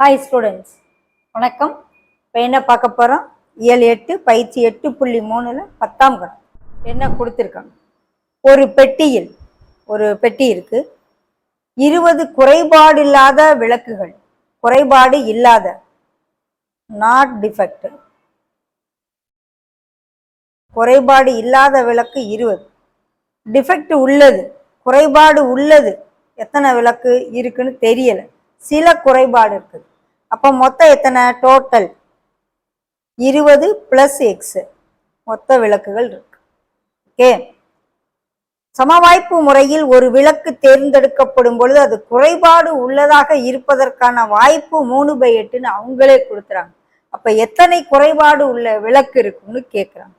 Hi students, வணக்கம். இப்போ என்ன பார்க்க போகிறோம்? இயல் 8 பயிற்சி 8.3 10ஆம் கணக்கு என்ன கொடுத்துருக்காங்க. ஒரு பெட்டியில் ஒரு பெட்டி இருக்கு. 20 குறைபாடு இல்லாத விளக்குகள், குறைபாடு இல்லாத, நாட் டிஃபெக்ட், குறைபாடு இல்லாத விளக்கு 20, டிஃபெக்ட் உள்ளது, குறைபாடு உள்ளது. எத்தனை விளக்கு இருக்குன்னு தெரியல, சில குறைபாடு இருக்குது. அப்போ மொத்தம் எத்தனை? டோட்டல் 20 + x மொத்த விளக்குகள் இருக்கு. ஓகே, சமவாய்ப்பு முறையில் ஒரு விளக்கு தேர்ந்தெடுக்கப்படும் பொழுது அது குறைபாடு உள்ளதாக இருப்பதற்கான வாய்ப்பு 3/8ன்னு அவங்களே கொடுக்குறாங்க. அப்ப எத்தனை குறைபாடு உள்ள விளக்கு இருக்குன்னு கேட்குறாங்க.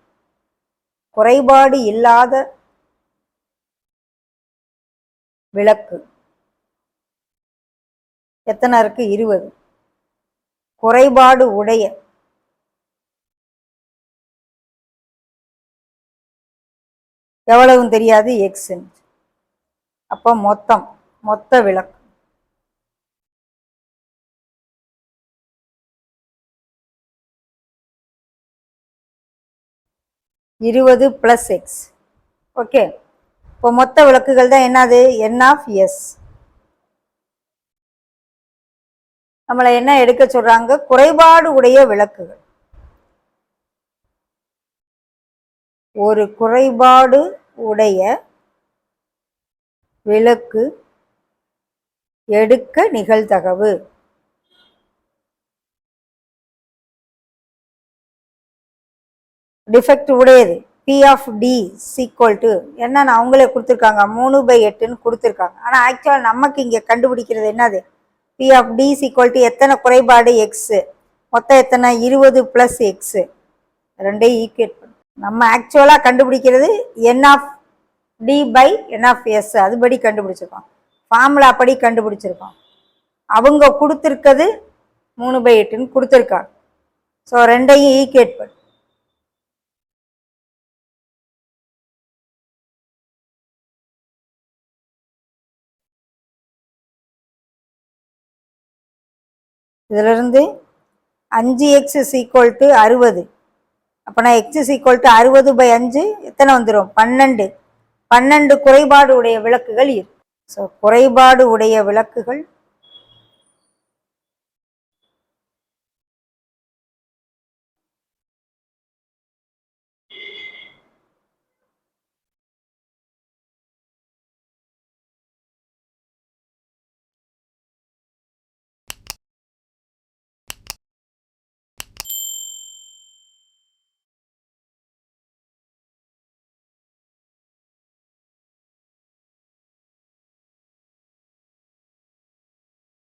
குறைபாடு இல்லாத விளக்கு எத்தனை இருக்கு? 20. குறைபாடு உடைய எவ்வளவும் தெரியாது, எக்ஸ். அப்போ மொத்த விளக்கு இருபது + x. ஓகே, இப்போ மொத்த விளக்குகள் தான் என்னது? n(s). நம்மளை என்ன எடுக்க சொல்றாங்க? குறைபாடு உடைய விளக்குகள். ஒரு குறைபாடு உடைய விளக்கு எடுக்க நிகழ்தகவு. டிஃபெக்ட் உடையது P(d) என்னன்னு அவங்களே கொடுத்துருக்காங்க, 3/8ன்னு கொடுத்துருக்காங்க. ஆனால் ஆக்சுவலாக நமக்கு இங்கே கண்டுபிடிக்கிறது என்னது? P(d) எத்தனை குறைபாடு? எக்ஸு. மொத்தம் எத்தனை? 20 + x. ரெண்டையும் ஈக்குவேட் பண்ணு. நம்ம ஆக்சுவலாக கண்டுபிடிக்கிறது n(d/n)(s). அதுபடி கண்டுபிடிச்சிருக்கோம், ஃபார்முலா படி கண்டுபிடிச்சிருக்கோம். அவங்க கொடுத்துருக்கிறது 3/8ன்னு கொடுத்துருக்காங்க. ஸோ ரெண்டையும் ஈக்குவேட் பண்ணு. இதிலிருந்து 5x = 60. அப்போனா x = 60/5 எத்தனை வந்துடும்? 12. 12 குறைபாடு உடைய விளக்குகள் இருக்கு. ஸோ குறைபாடு உடைய விளக்குகள்